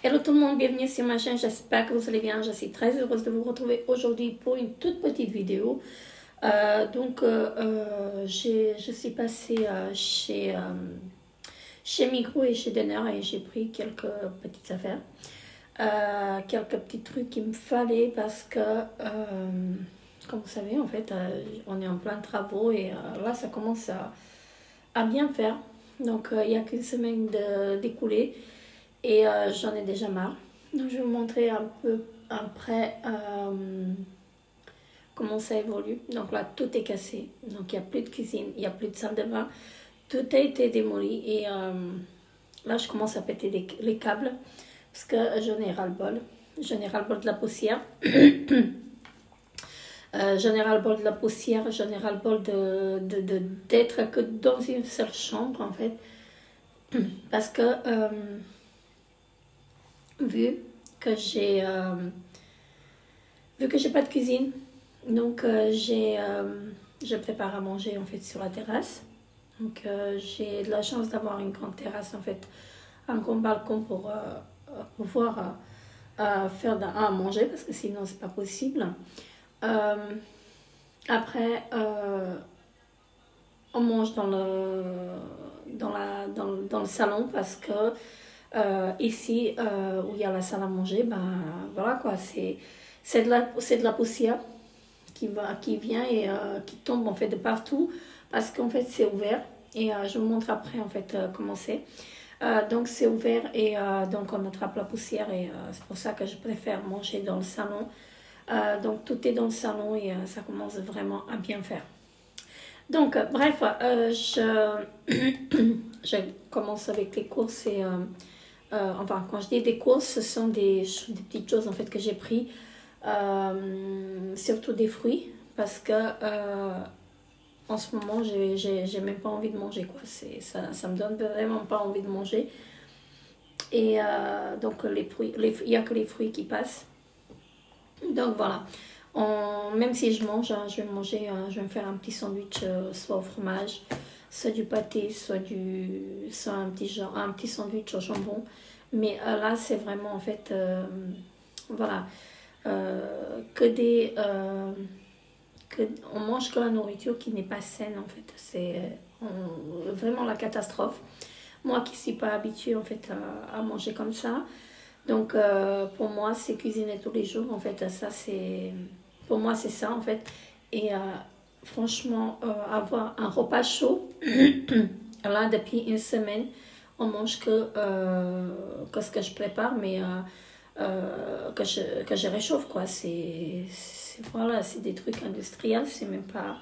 Hello tout le monde, bienvenue sur ma chaîne, j'espère que vous allez bien. Je suis très heureuse de vous retrouver aujourd'hui pour une toute petite vidéo. Je suis passée chez Migros et chez Denner et j'ai pris quelques petites affaires. Quelques petits trucs qu'il me fallait parce que, comme vous savez, en fait, on est en plein travaux et là, ça commence à bien faire. Donc, il n'y a qu'une semaine d'écoulée. Et j'en ai déjà marre. Donc je vais vous montrer un peu après comment ça évolue. Donc là, tout est cassé. Donc il n'y a plus de cuisine, il n'y a plus de salle de bain. Tout a été démoli. Et là, je commence à péter les câbles. Parce que j'en ai ras-le-bol. J'en ai ras-le-bol de la poussière. J'en ai ras-le-bol de la poussière. J'en ai ras-le-bol d'être que dans une seule chambre, en fait. Parce que... vu que j'ai pas de cuisine, donc je prépare à manger en fait sur la terrasse. Donc j'ai de la chance d'avoir une grande terrasse en fait, un grand balcon pour pouvoir faire à manger parce que sinon c'est pas possible. Après on mange dans le salon parce que ici où il y a la salle à manger, ben voilà quoi, c'est de la poussière qui vient et qui tombe en fait de partout parce qu'en fait c'est ouvert et je vous montre après en fait comment c'est. Donc c'est ouvert et donc on attrape la poussière et c'est pour ça que je préfère manger dans le salon. Donc tout est dans le salon et ça commence vraiment à bien faire. Donc bref, je commence avec les courses et enfin, quand je dis des courses, ce sont des petites choses en fait que j'ai pris, surtout des fruits, parce que en ce moment, j'ai même pas envie de manger quoi. Ça me donne vraiment pas envie de manger. Et donc il y a que les fruits qui passent. Donc voilà. Même si je mange, je vais manger, je vais me faire un petit sandwich, soit au fromage, soit du pâté, soit un petit sandwich au jambon. Mais là, c'est vraiment en fait, voilà, on mange que la nourriture qui n'est pas saine en fait. C'est vraiment la catastrophe. Moi qui ne suis pas habituée en fait à manger comme ça. Donc pour moi, c'est cuisiner tous les jours en fait. Pour moi, c'est ça en fait. Et franchement, avoir un repas chaud, là, depuis une semaine, on mange que ce que je prépare, mais que je réchauffe, quoi. Voilà, c'est des trucs industriels, c'est même pas...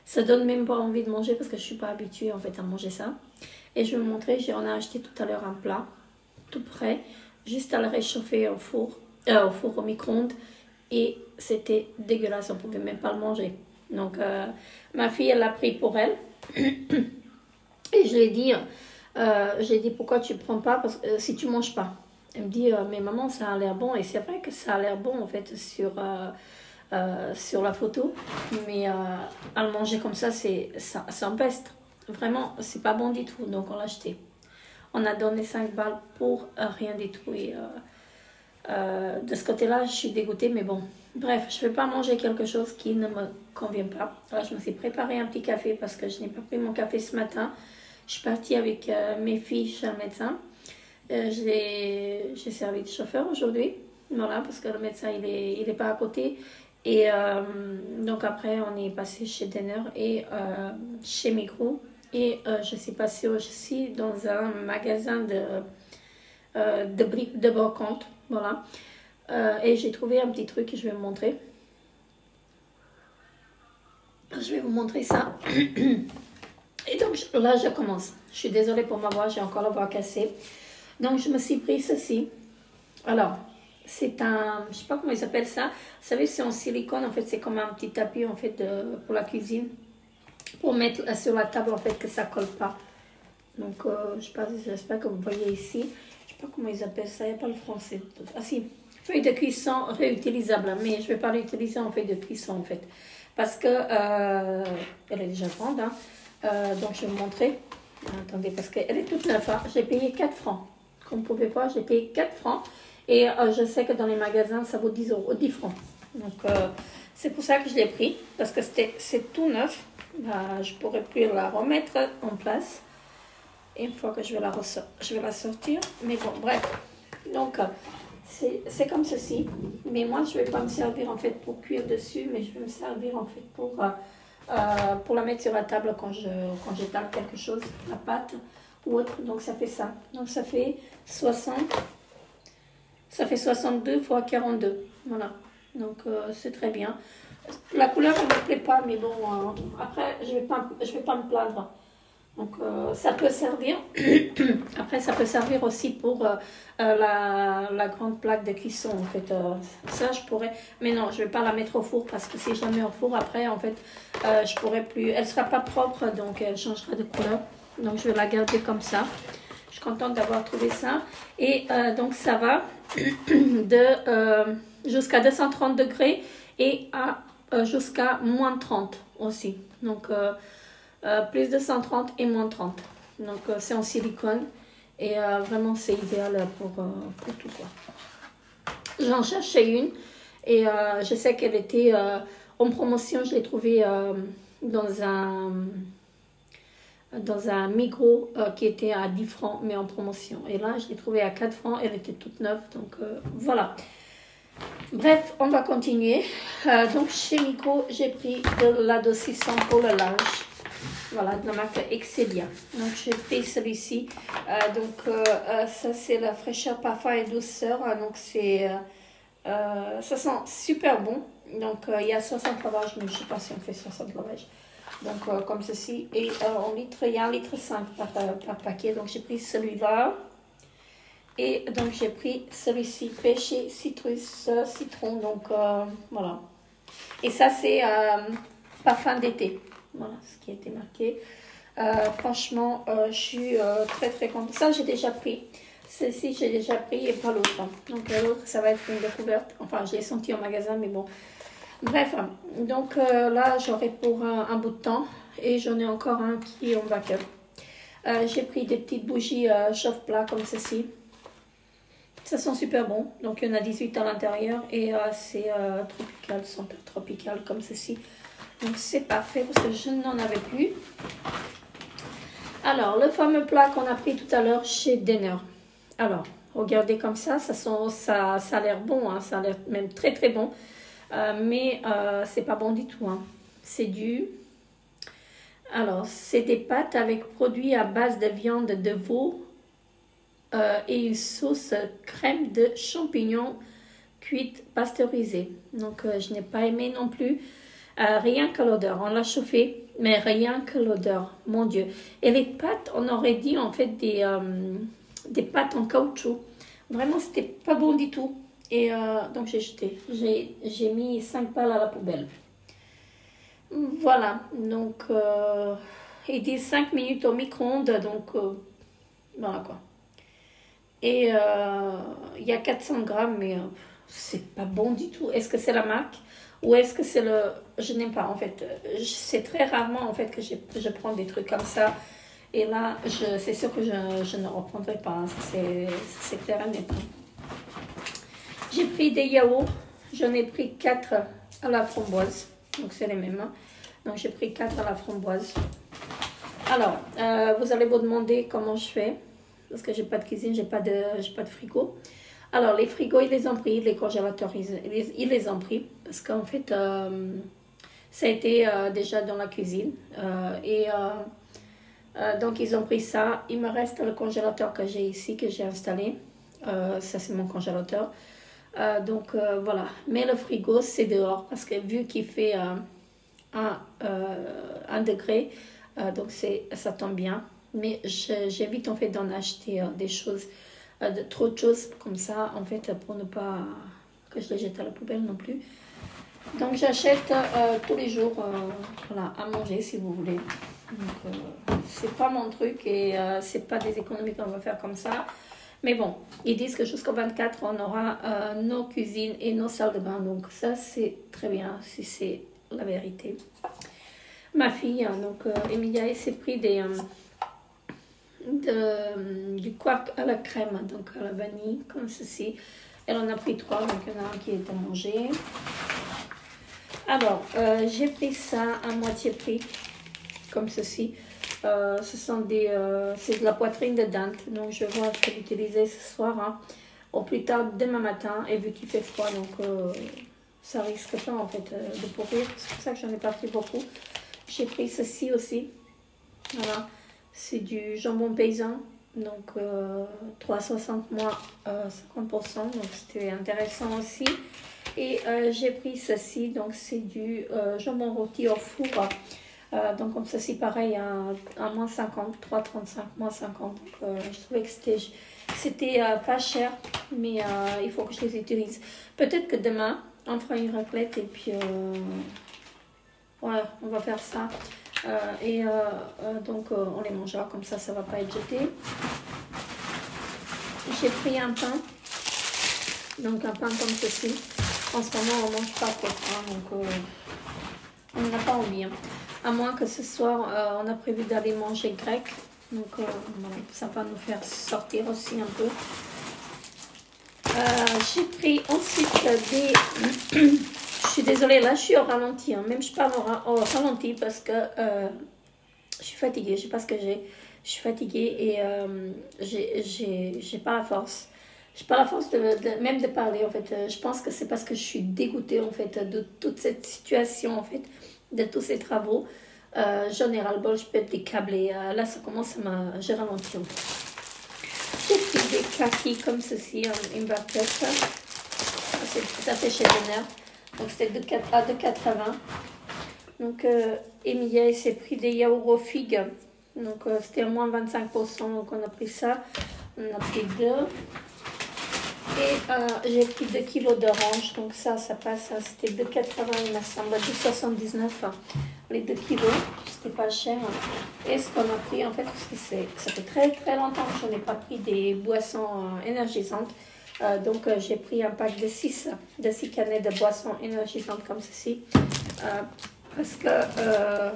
Ça donne même pas envie de manger parce que je suis pas habituée, en fait, à manger ça. Et je vais vous montrer, on a acheté tout à l'heure un plat, tout prêt, juste à le réchauffer au four au micro-ondes. Et c'était dégueulasse, on ne pouvait même pas le manger. Donc, ma fille, elle l'a pris pour elle. Et je lui ai dit, pourquoi tu ne prends pas parce que, si tu ne manges pas. Elle me dit, mais maman, ça a l'air bon. Et c'est vrai que ça a l'air bon, en fait, sur la photo. Mais à le manger comme ça, ça empeste. Vraiment, c'est pas bon du tout. Donc, on l'a acheté. On a donné 5 balles pour rien du tout. Et... de ce côté-là, je suis dégoûtée, mais bon. Bref, je ne vais pas manger quelque chose qui ne me convient pas. Alors, je me suis préparé un petit café parce que je n'ai pas pris mon café ce matin. Je suis partie avec mes filles chez le médecin. J'ai servi de chauffeur aujourd'hui. Voilà, parce que le médecin, il est pas à côté. Et donc après, on est passé chez Denner et chez Migros. Et je suis passée aussi dans un magasin de brocante. Voilà. Et j'ai trouvé un petit truc que je vais vous montrer. Je vais vous montrer ça. Et donc là, je commence. Je suis désolée pour ma voix, j'ai encore la voix cassée. Donc, je me suis pris ceci. Alors, c'est un... Je sais pas comment ils appellent ça. Vous savez, c'est en silicone. En fait, c'est comme un petit tapis en fait, pour la cuisine. Pour mettre sur la table, en fait, que ça colle pas. Donc, j'espère que vous voyez ici. Je sais pas comment ils appellent ça. Il n'y a pas le français. Ah si, feuille de cuisson réutilisable. Mais je vais pas l'utiliser en feuille de cuisson, en fait. Parce que elle est déjà grande. Hein. Donc, je vais vous montrer. Attendez, parce qu'elle est toute neuve. Hein. J'ai payé 4 francs. Comme vous pouvez voir, j'ai payé 4 francs. Et je sais que dans les magasins, ça vaut 10 euros, 10 francs. Donc, c'est pour ça que je l'ai pris. Parce que c'est tout neuf. Je ne pourrais plus la remettre en place. Une fois que je vais la sortir. Mais bon, bref. Donc, c'est comme ceci. Mais moi, je ne vais pas me servir en fait pour cuire dessus. Mais je vais me servir en fait pour la mettre sur la table quand j'étale quelque chose, la pâte ou autre. Donc, ça fait ça. Donc, ça fait 62 fois 42. Voilà. Donc, c'est très bien. La couleur, elle ne me plaît pas. Mais bon, après, je vais pas me plaindre. Donc, ça peut servir. Après, ça peut servir aussi pour la grande plaque de cuisson. En fait, ça, je pourrais. Mais non, je ne vais pas la mettre au four parce que si je la mets au four, après, en fait, je pourrais plus. Elle ne sera pas propre, donc elle changera de couleur. Donc, je vais la garder comme ça. Je suis contente d'avoir trouvé ça. Et donc, ça va jusqu'à 230 degrés et jusqu'à moins 30 aussi. Donc, plus de 130 et moins 30. Donc, c'est en silicone. Et vraiment, c'est idéal pour tout quoi. J'en cherchais une. Et je sais qu'elle était en promotion. Je l'ai trouvée dans un Migros qui était à 10 francs, mais en promotion. Et là, je l'ai trouvée à 4 francs. Elle était toute neuve. Donc, voilà. Bref, on va continuer. Donc, chez Migros, j'ai pris de l'adoucissant pour le linge. Voilà, de la marque Excelia. Donc, j'ai pris celui-ci. Ça, c'est la fraîcheur, parfum et douceur. Donc, ça sent super bon. Donc, il y a 60 lavages, mais je ne sais pas si on fait 60 lavages. Donc, comme ceci. Et en litre, il y a 1,5 litre par paquet. Donc, j'ai pris celui-là. Et donc, j'ai pris celui-ci, pêché, citrus, citron. Donc, voilà. Et ça, c'est parfum d'été. Voilà ce qui a été marqué. Franchement, je suis très très contente. Ça, j'ai déjà pris. Celle-ci, j'ai déjà pris et pas l'autre. Donc, l'autre, ça va être une découverte. Enfin, je l'ai senti au magasin, mais bon. Bref, donc là, j'aurai pour un bout de temps. Et j'en ai encore un qui est en backup. J'ai pris des petites bougies chauffe-plat comme ceci. Ça sent super bon. Donc, il y en a 18 à l'intérieur. Et c'est tropical, senteur tropicale comme ceci. Donc, c'est parfait parce que je n'en avais plus. Alors, le fameux plat qu'on a pris tout à l'heure chez Denner. Alors, regardez comme ça a l'air bon. Hein, ça a l'air même très, très bon. Mais c'est pas bon du tout. Hein. C'est des pâtes avec produits à base de viande de veau et une sauce crème de champignons cuite pasteurisée. Donc, je n'ai pas aimé non plus. Rien que l'odeur, on l'a chauffé, mais rien que l'odeur, mon Dieu. Et les pâtes, on aurait dit en fait des pâtes en caoutchouc. Vraiment, c'était pas bon du tout. Et donc, j'ai jeté. J'ai mis 5 balles à la poubelle. Voilà, donc, il dit 5 minutes au micro-ondes, donc, voilà quoi. Et il y a 400 grammes, mais c'est pas bon du tout. Est-ce que c'est la marque? Ou est-ce que c'est je n'aime pas, en fait. C'est très rarement, en fait, que je prends des trucs comme ça. Et là, c'est sûr que je ne reprendrai pas. Hein. C'est clair et net. J'ai pris des yaourts. J'en ai pris 4 à la framboise. Donc, c'est les mêmes. Hein. Donc, j'ai pris 4 à la framboise. Alors, vous allez vous demander comment je fais. Parce que j'ai pas de cuisine, j'ai pas de frigo. Alors, les frigos, ils les ont pris, les congélateurs, ils les ont pris. Parce qu'en fait, ça a été déjà dans la cuisine. Donc, ils ont pris ça. Il me reste le congélateur que j'ai ici, que j'ai installé. Ça, c'est mon congélateur. Voilà. Mais le frigo, c'est dehors. Parce que vu qu'il fait 1 degré, donc ça tombe bien. Mais j'évite en fait d'en acheter des choses. Trop de choses comme ça, en fait, pour ne pas que je les jette à la poubelle non plus. Donc, j'achète tous les jours voilà, à manger, si vous voulez. Donc, c'est pas mon truc et c'est pas des économies qu'on va faire comme ça. Mais bon, ils disent que jusqu'au 24, on aura nos cuisines et nos salles de bain. Donc, ça, c'est très bien, si c'est la vérité. Ma fille, donc, Emilia, elle s'est pris du quark à la crème, donc à la vanille, comme ceci. Elle en a pris 3, donc il y en a un qui est à manger. Alors, j'ai pris ça à moitié prix, comme ceci. C'est de la poitrine de dinde, donc je vais l'utiliser ce soir, hein, au plus tard demain matin, et vu qu'il fait froid, donc ça risque pas en fait de pourrir, c'est pour ça que j'en ai pas pris beaucoup. J'ai pris ceci aussi, voilà, c'est du jambon paysan, donc 3,60 moins 50%, donc c'était intéressant aussi. Et j'ai pris ceci, donc c'est du jambon rôti au four. Donc comme ceci pareil à moins 50, 3,35 moins 50. Donc, je trouvais que c'était pas cher, mais il faut que je les utilise. Peut-être que demain on fera une raclette et puis voilà, on va faire ça. Donc on les mangera comme ça va pas être jeté. J'ai pris un pain, donc un pain comme ceci. En ce moment on mange pas trop de pain, donc on n'a pas envie. Hein. À moins que ce soir, on a prévu d'aller manger grec. Donc, ça va nous faire sortir aussi un peu. J'ai pris ensuite des... Je suis désolée, là, je suis au ralenti. Hein. Même je parle au ralenti parce que je suis fatiguée. Je sais pas ce que j'ai. Je suis fatiguée et j'ai pas la force. J'ai pas la force même de parler, en fait. Je pense que c'est parce que je suis dégoûtée, en fait, de toute cette situation, en fait, de tous ces travaux. J'en ai ras-le-bol, je peux être décablée. Là, ça commence à j'ai ralenti. J'ai pris des kakis comme ceci, une barquette. C'est tout à fait chez Bonheur. Donc, c'était de 4,80. Donc, Emilia, il s'est pris des yaourts aux figues. Donc, c'était à moins 25%. Donc, on a pris ça. On a pris 2. Et j'ai pris 2 kilos d'orange. Donc, ça passe. C'était 2,80, il me semble. 2,79. Les 2 kilos. C'était pas cher. Et ce qu'on a pris, en fait, parce que ça fait très, très longtemps que je n'ai pas pris des boissons énergisantes. Donc, j'ai pris un pack de 6 canettes de boissons énergisantes comme ceci. Parce que là,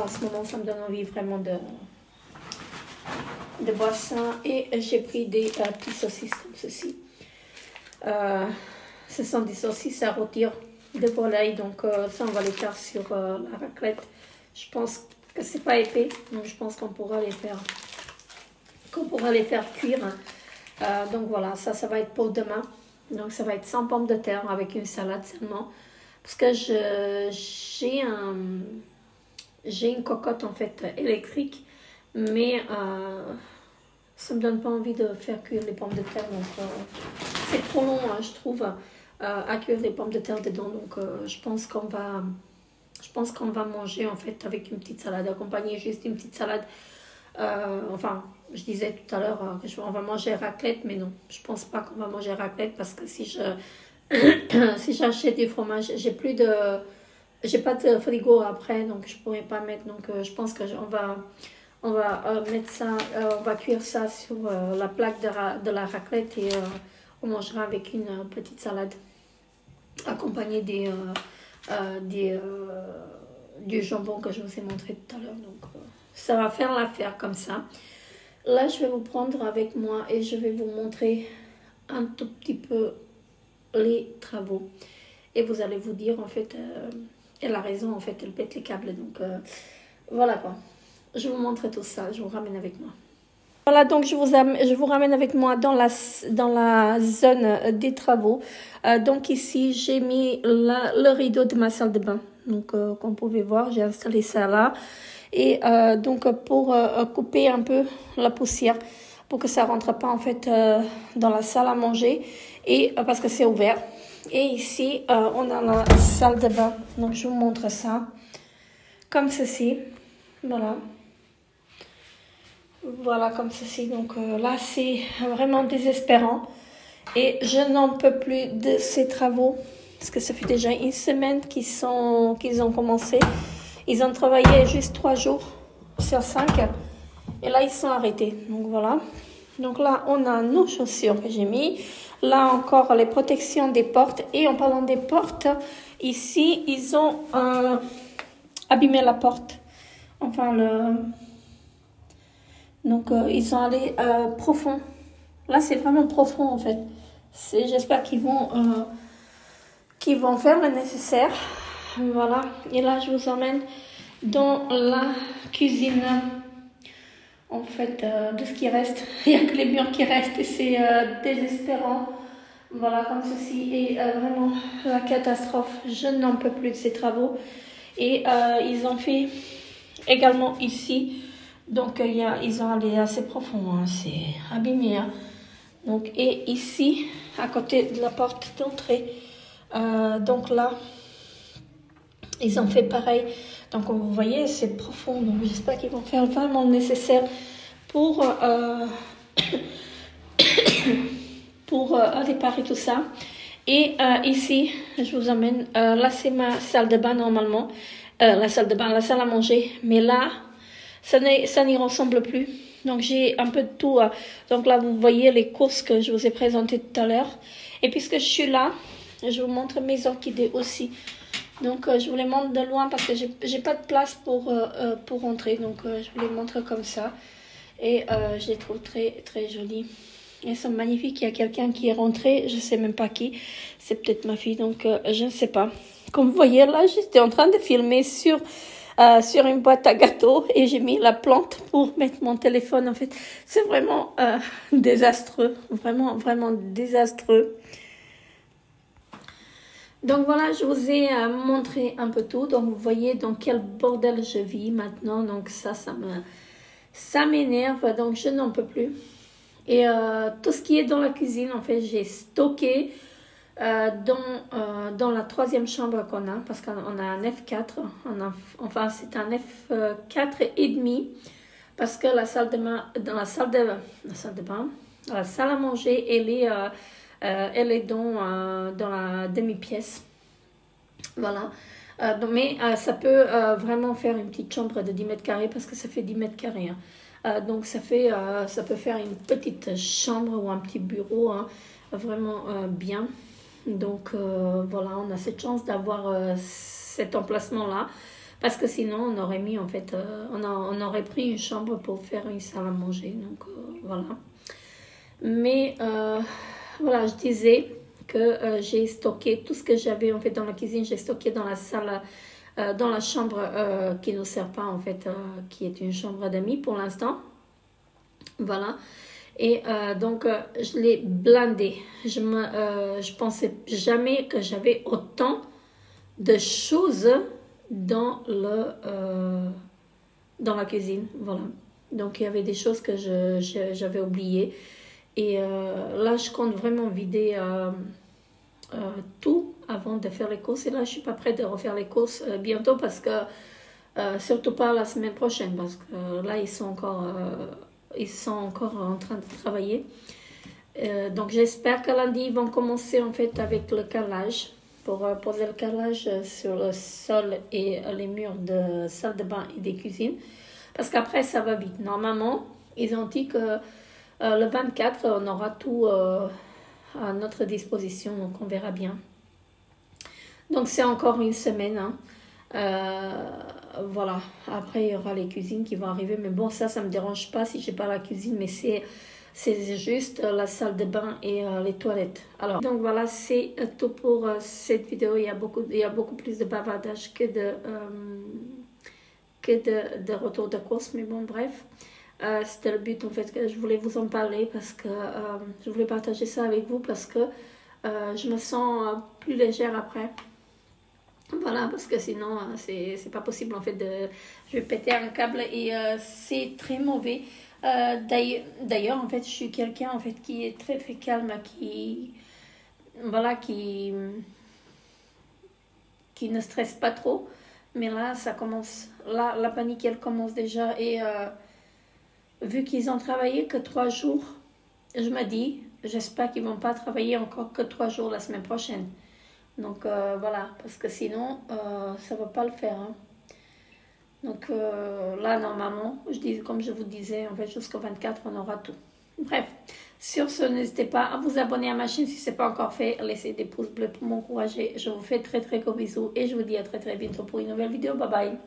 en ce moment, ça me donne envie vraiment de boissons. Et j'ai pris des petits saucisses comme ceci. Ce sont des saucisses à rôtir de volaille. Donc, ça, on va les faire sur la raclette. Je pense que c'est pas épais. Donc, je pense qu'on pourra les faire cuire. Donc, voilà, ça va être pour demain. Donc, ça va être sans pommes de terre avec une salade seulement. Parce que j'ai une cocotte en fait électrique, mais ça me donne pas envie de faire cuire les pommes de terre. Donc c'est trop long, hein, je trouve, à cuire les pommes de terre dedans. Donc je pense qu'on va manger en fait avec une petite salade, accompagner juste une petite salade. Enfin, je disais tout à l'heure qu'on va manger raclette, mais non, je pense pas qu'on va manger raclette parce que si j'achète du fromage, j'ai pas de frigo après, donc je pourrais pas mettre. Donc je pense que on va mettre ça, on va cuire ça sur la plaque de la raclette et on mangera avec une petite salade accompagnée du jambon que je vous ai montré tout à l'heure. Donc ça va faire l'affaire comme ça. Là, je vais vous prendre avec moi et je vais vous montrer un tout petit peu les travaux et vous allez vous dire en fait elle a raison, en fait elle pète les câbles. Donc voilà quoi, je vous montre tout ça, je vous ramène avec moi. Voilà, donc je vous ramène avec moi dans la zone des travaux. Donc ici j'ai mis le rideau de ma salle de bain, donc comme vous pouvez voir j'ai installé ça là et donc pour couper un peu la poussière pour que ça rentre pas en fait dans la salle à manger et parce que c'est ouvert. Et ici on a la salle de bain, donc je vous montre ça comme ceci, voilà comme ceci. Donc là c'est vraiment désespérant et je n'en peux plus de ces travaux parce que ça fait déjà une semaine qu'ils ont commencé. Ils ont travaillé juste 3 jours sur 5 et là ils sont arrêtés. Donc voilà. Donc là, on a nos chaussures que j'ai mis. Là encore, les protections des portes. Et en parlant des portes, ici, ils ont abîmé la porte. Enfin, Donc, ils sont allés profond. Là, c'est vraiment profond, en fait. J'espère qu'ils vont faire le nécessaire. Voilà. Et là, je vous emmène dans la cuisine. En fait, de ce qui reste. Il n'y a que les murs qui restent et c'est désespérant. Voilà, comme ceci. Et vraiment, la catastrophe. Je n'en peux plus de ces travaux. Et ils ont fait également ici. Donc, ils ont allé assez profond. Hein, c'est abîmé. Hein. Donc, et ici, à côté de la porte d'entrée. Donc là, ils ont fait pareil. Donc, vous voyez, c'est profond. Donc, j'espère qu'ils vont faire vraiment le nécessaire pour réparer tout ça. Et ici, je vous emmène. Là, c'est ma salle de bain normalement. La salle de bain, la salle à manger. Mais là, ça n'y ressemble plus. Donc, j'ai un peu de tout. Donc là, vous voyez les courses que je vous ai présentées tout à l'heure. Et puisque je suis là, je vous montre mes orchidées aussi. Donc, je vous les montre de loin parce que j'ai pas de place pour rentrer. Donc, je vous les montre comme ça. Et je les trouve très, très jolies. Elles sont magnifiques. Il y a quelqu'un qui est rentré. Je sais même pas qui. C'est peut-être ma fille. Donc, je ne sais pas. Comme vous voyez, là, j'étais en train de filmer sur une boîte à gâteaux. Et j'ai mis la plante pour mettre mon téléphone. En fait, c'est vraiment désastreux. Vraiment, vraiment désastreux. Donc voilà, je vous ai montré un peu tout. Donc vous voyez dans quel bordel je vis maintenant. Donc ça m'énerve. Donc je n'en peux plus. Et tout ce qui est dans la cuisine, en fait, j'ai stocké dans la troisième chambre qu'on a. Parce qu'on a un F4. Enfin, c'est un F4 et demi. Parce que la salle à manger, elle est dans la demi-pièce. Voilà. Mais ça peut vraiment faire une petite chambre de 10 mètres carrés parce que ça fait 10 mètres carrés. Hein. Donc ça peut faire une petite chambre ou un petit bureau hein, vraiment bien. Donc voilà, on a cette chance d'avoir cet emplacement-là. Parce que sinon, on aurait mis en fait, on aurait pris une chambre pour faire une salle à manger. Donc voilà. Mais voilà, je disais que j'ai stocké tout ce que j'avais en fait dans la cuisine, j'ai stocké dans la salle, dans la chambre qui ne nous sert pas en fait, qui est une chambre d'amis pour l'instant. Voilà. Et donc je l'ai blindé. Je pensais jamais que j'avais autant de choses dans la cuisine. Voilà. Donc il y avait des choses que j'avais oubliées. Et là, je compte vraiment vider tout avant de faire les courses. Et là, je ne suis pas prête de refaire les courses bientôt parce que, surtout pas la semaine prochaine, parce que là, ils sont encore en train de travailler. Donc, j'espère que lundi, ils vont commencer en fait avec le carrelage pour poser le carrelage sur le sol et les murs de salle de bain et des cuisines. Parce qu'après, ça va vite. Normalement, ils ont dit que le 24, on aura tout à notre disposition, donc on verra bien. Donc c'est encore une semaine. Hein. Voilà, après il y aura les cuisines qui vont arriver. Mais bon, ça ne me dérange pas si je n'ai pas la cuisine, mais c'est juste la salle de bain et les toilettes. Alors, donc voilà, c'est tout pour cette vidéo. Il y a beaucoup plus de bavardage que de retour de course, mais bon, bref. C'était le but en fait que je voulais vous en parler parce que je voulais partager ça avec vous parce que je me sens plus légère après. Voilà, parce que sinon c'est pas possible en fait je vais péter un câble et c'est très mauvais. D'ailleurs en fait je suis quelqu'un en fait qui est très très calme, qui ne stresse pas trop, mais là ça commence, la panique elle commence déjà et vu qu'ils ont travaillé que 3 jours, je me dis, j'espère qu'ils ne vont pas travailler encore que 3 jours la semaine prochaine. Donc voilà, parce que sinon, ça ne va pas le faire. Hein. Donc là, normalement, comme je vous disais, en fait, jusqu'au 24, on aura tout. Bref, sur ce, n'hésitez pas à vous abonner à ma chaîne si ce n'est pas encore fait. Laissez des pouces bleus pour m'encourager. Je vous fais très très gros bisous et je vous dis à très très bientôt pour une nouvelle vidéo. Bye bye.